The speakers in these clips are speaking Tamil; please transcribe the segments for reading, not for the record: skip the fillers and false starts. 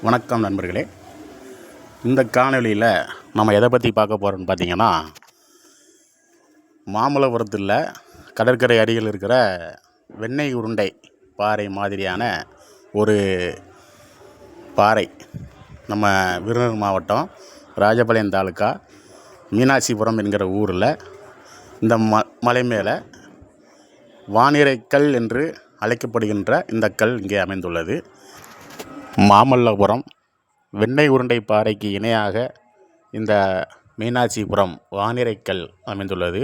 வணக்கம் நண்பர்களே. இந்த காணொலியில் நம்ம எதை பற்றி பார்க்க போகிறோம்னு பார்த்தீங்கன்னா, மாமல்லபுரத்தில் கடற்கரை அருகில் இருக்கிற வெண்ணெய் உருண்டை பாறை மாதிரியான ஒரு பாறை நம்ம விருதுநகர் மாவட்டம் ராஜபாளையம் தாலுக்கா மீனாட்சிபுரம் என்கிற ஊரில் இந்த மலை மேலே வானிறைக்கல் என்று அழைக்கப்படுகின்ற இந்த கல் இங்கே அமைந்துள்ளது. மாமல்லபுரம் வெண்ணெய் உருண்டை பாறைக்கு இணையாக இந்த மீனாட்சிபுரம் வானிறைக்கல் அமைந்துள்ளது.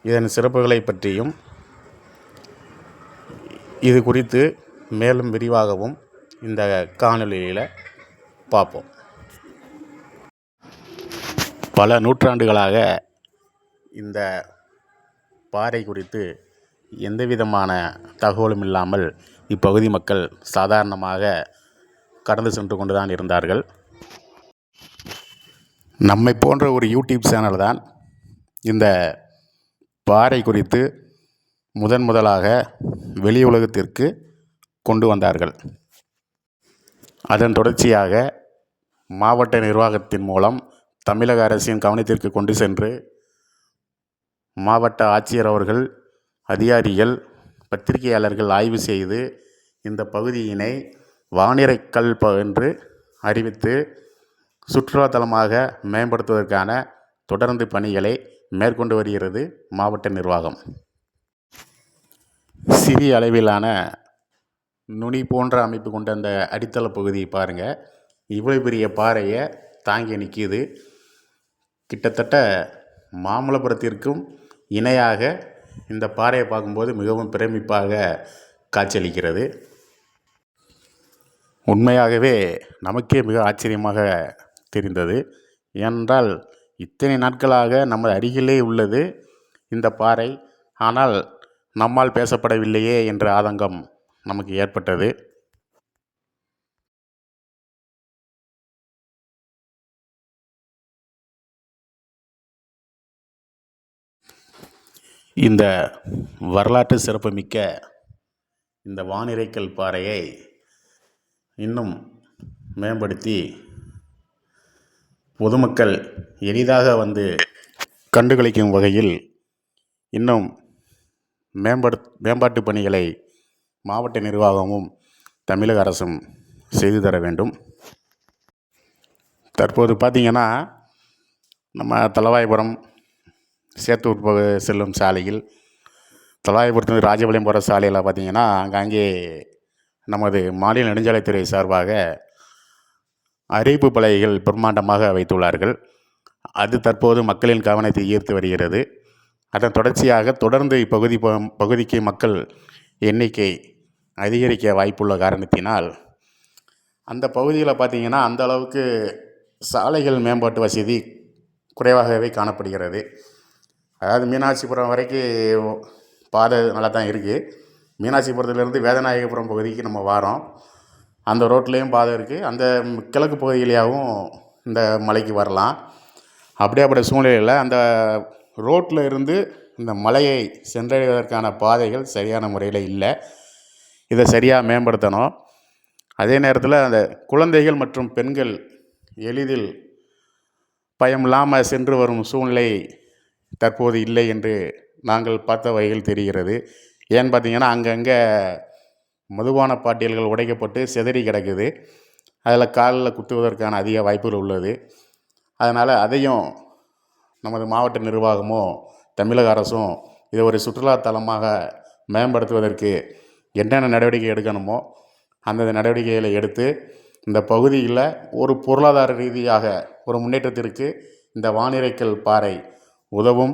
இதன் சிறப்புகளை பற்றியும் இது குறித்து மேலும் விரிவாகவும் இந்த காணொலியில் பார்ப்போம். பல நூற்றாண்டுகளாக இந்த பாறை குறித்து எந்தவிதமான தகவலும் இல்லாமல் இப்பகுதி மக்கள் சாதாரணமாக கடந்து சென்று கொண்டு தான் இருந்தார்கள். நம்மை போன்ற ஒரு யூடியூப் சேனல் தான் இந்த பாறை குறித்து முதலாக வெளி உலகத்திற்கு கொண்டு வந்தார்கள். அதன் தொடர்ச்சியாக மாவட்ட நிர்வாகத்தின் மூலம் தமிழக அரசின் கவனத்திற்கு கொண்டு சென்று மாவட்ட ஆட்சியர் அவர்கள், அதிகாரிகள், பத்திரிகையாளர்கள் ஆய்வு செய்து இந்த பகுதியினை வானிறைக்கல் என்று அறிவித்து சுற்றுலாத்தலமாக மேம்படுத்துவதற்கான தொடர்ந்து பணிகளை மேற்கொண்டு வருகிறது மாவட்ட நிர்வாகம். சிறிய அளவிலான நுனி போன்ற அமைப்பு கொண்ட அந்த அடித்தள பகுதியை பாருங்கள். இவ்வளவு பெரிய பாறையை தாங்கி நிற்கிது. கிட்டத்தட்ட மாமல்லபுரத்திற்கும் இணையாக இந்த பாறையை பார்க்கும்போது மிகவும் பிரமிப்பாக காட்சியளிக்கிறது. உண்மையாகவே நமக்கே மிக ஆச்சரியமாக தெரிந்தது. ஏனென்றால் இத்தனை நாட்களாக நமது அருகிலே உள்ளது இந்த பாறை, ஆனால் நம்மால் பேசப்படவில்லையே என்ற ஆதங்கம் நமக்கு ஏற்பட்டது. இந்த வரலாற்று சிறப்புமிக்க இந்த வானிறைக்கல் பாறையை இன்னும் மேம்படுத்தி பொதுமக்கள் எளிதாக வந்து கண்டுகளிக்கும் வகையில் இன்னும் மேம்பாட்டு பணிகளை மாவட்ட நிர்வாகமும் தமிழக அரசும் செய்து தர வேண்டும். தற்போது பார்த்திங்கன்னா, நம்ம தளவாய்புரம் சேத்தூர் செல்லும் சாலையில், தளவாய்புரத்துலேருந்து ராஜபாளையம் போகிற சாலையில் பார்த்திங்கன்னா, அங்கே நமது மாநில நெடுஞ்சாலைத்துறை சார்பாக அறிவிப்பு பலகைகள் பிரம்மாண்டமாக வைத்துள்ளார்கள். அது தற்போது மக்களின் கவனத்தை ஈர்த்து வருகிறது. அதன் தொடர்ச்சியாக தொடர்ந்து பகுதிக்கு மக்கள் எண்ணிக்கை அதிகரிக்க வாய்ப்புள்ள காரணத்தினால் அந்த பகுதியில் பார்த்திங்கன்னா அந்த அளவுக்கு சாலைகள் மேம்பாட்டு வசதி குறைவாகவே காணப்படுகிறது. அதாவது மீனாட்சிபுரம் வரைக்கும் பாதை நல்லா தான் இருக்குது. மீனாட்சிபுரத்துலேருந்து வேதநாயகபுரம் பகுதிக்கு நம்ம வாரோம், அந்த ரோட்லேயும் பாதை இருக்குது. அந்த கிழக்கு பகுதியிலேயாகவும் இந்த மலைக்கு வரலாம். அப்படியே சூழ்நிலையில் அந்த ரோட்டில் இருந்து இந்த மலையை சென்றடைவதற்கான பாதைகள் சரியான முறையில் இல்லை. இதை சரியாக மேம்படுத்தணும். அதே நேரத்தில் அந்த குழந்தைகள் மற்றும் பெண்கள் எளிதில் பயமில்லாமல் சென்று வரும் சூழ்நிலை தற்போது இல்லை என்று நாங்கள் பார்த்த வகையில் தெரிகிறது. ஏன்னு பார்த்திங்கன்னா, அங்கங்கே மதுபான பாட்டில்கள் உடைக்கப்பட்டு சிதறி கிடக்குது. அதில் காலில் குத்துவதற்கான அதிக வாய்ப்புகள் உள்ளது. அதனால் அதையும் நமது மாவட்ட நிர்வாகமும் தமிழக அரசும் இதை ஒரு சுற்றுலாத்தலமாக மேம்படுத்துவதற்கு என்னென்ன நடவடிக்கை எடுக்கணுமோ அந்த நடவடிக்கைகளை எடுத்து இந்த பகுதியில் ஒரு பொருளாதார ரீதியாக ஒரு முன்னேற்றத்திற்கு இந்த வானிறைக்கல் பாறை உதவும்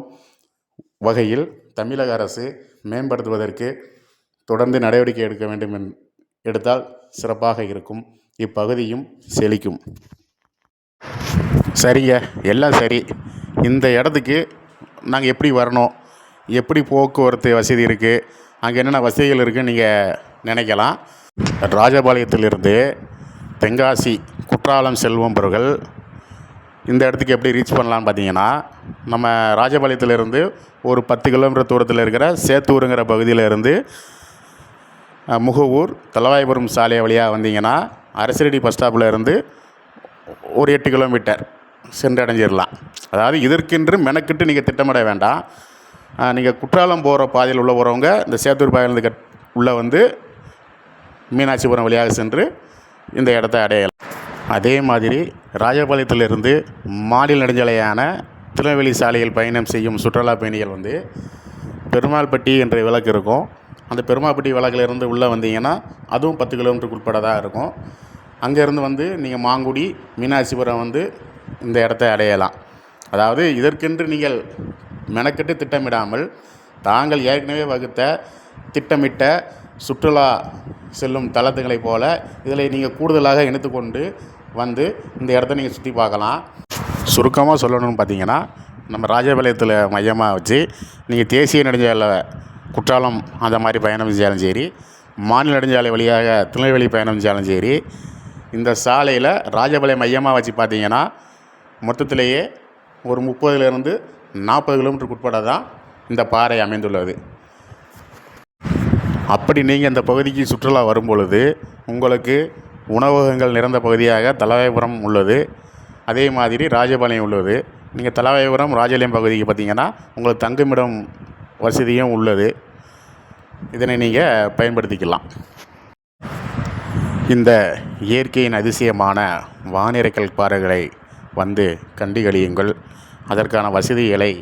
வகையில் தமிழக அரசு மேம்படுத்துவதற்கு தொடர்ந்து நடவடிக்கை எடுக்க வேண்டும். எடுத்தால் சிறப்பாக இருக்கும். இப்பகுதியும் செழிக்கும். சரிங்க, எல்லாம் சரி. இந்த இடத்துக்கு நாங்கள் எப்படி வரணும், எப்படி போக்குவரத்து வசதி இருக்குது, அங்கே என்னென்ன வசதிகள் இருக்குதுன்னு நீங்கள் நினைக்கலாம். ராஜபாளையத்திலிருந்து தென்காசி குற்றாலம் செல்வம் அவர்கள் இந்த இடத்துக்கு எப்படி ரீச் பண்ணலான்னு பார்த்தீங்கன்னா, நம்ம ராஜபாளையத்திலிருந்து ஒரு 10 கிலோமீட்டர் தூரத்தில் இருக்கிற சேத்தூருங்கிற பகுதியில் இருந்து முகவூர் தளவாய்புரம் சாலை வழியாக வந்தீங்கன்னா அரசிரடி பஸ் ஸ்டாப்பில் இருந்து ஒரு 8 கிலோமீட்டர் சென்றடைஞ்சிடலாம். அதாவது இதற்கென்று மெனக்கிட்டு நீங்கள் திட்டமிட வேண்டாம். நீங்கள் குற்றாலம் போகிற பாதையில் உள்ள போகிறவங்க இந்த சேத்தூர் பாதையிலேருந்து உள்ளே வந்து மீனாட்சிபுரம் வழியாக சென்று இந்த இடத்த அடையலாம். அதே மாதிரி ராஜபாளையத்திலிருந்து மாநில நெடுஞ்சாலையான திருநெல்வேலி சாலையில் பயணம் செய்யும் சுற்றுலா பயணிகள் வந்து பெருமாள்பட்டி என்ற விளக்கு இருக்கும். அந்த பெருமாள்பட்டி விளக்கிலிருந்து உள்ளே வந்தீங்கன்னா அதுவும் 10 கிலோமீட்டருக்கு உட்பட்டதாக இருக்கும். அங்கேருந்து வந்து நீங்கள் மாங்குடி மீனாட்சிபுரம் வந்து இந்த இடத்த அடையலாம். அதாவது இதற்கென்று நீங்கள் மெனக்கெட்டு திட்டமிடாமல் தாங்கள் ஏற்கனவே வகுத்த திட்டமிட்ட சுற்றுலா செல்லும் தளத்துங்களைப் போல் இதில் நீங்கள் கூடுதலாக இணைத்துக்கொண்டு வந்து இந்த இடத்த நீங்கள் சுற்றி பார்க்கலாம். சுருக்கமாக சொல்லணும்னு பார்த்தீங்கன்னா, நம்ம ராஜபாளையத்தில் மையமாக வச்சு நீங்கள் தேசிய நெடுஞ்சாலை குற்றாலம் அந்த மாதிரி பயணம் செஞ்சாலும் சரி, மாநில நெடுஞ்சாலை வழியாக திருநெல்வேலி பயணம் செஞ்சாலும் சரி, இந்த சாலையில் ராஜபாளையம் மையமாக வச்சு பார்த்தீங்கன்னா மொத்தத்திலேயே ஒரு 30லேருந்து 40 கிலோமீட்டருக்கு உட்பட தான் இந்த பாறை அமைந்துள்ளது. அப்படி நீங்கள் இந்த பகுதிக்கு சுற்றுலா வரும்பொழுது உங்களுக்கு உணவகங்கள் நிறைந்த பகுதியாக தலவாய்புரம் உள்ளது. அதே மாதிரி ராஜபாளையம் உள்ளது. நீங்கள் தலவாய்புரம் ராஜபாளையம் பகுதிக்கு பார்த்தீங்கன்னா உங்களுக்கு தங்குமிடம் வசதியும் உள்ளது. இதனை நீங்கள் பயன்படுத்திக்கலாம். இந்த இயற்கையின் அதிசயமான வானிரைக்கல் பாறைகளை வந்து கண்டு களியுங்கள். அதற்கான வசதிகளை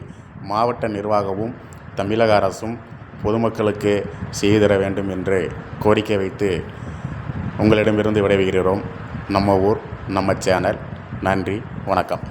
மாவட்ட நிர்வாகமும் தமிழக அரசும் பொதுமக்களுக்கு செய்து தர வேண்டும் என்று கோரிக்கை வைத்து உங்களிடமிருந்து விடைபெறுகிறோம். நம்ம ஊர் நம்ம சேனல். நன்றி, வணக்கம்.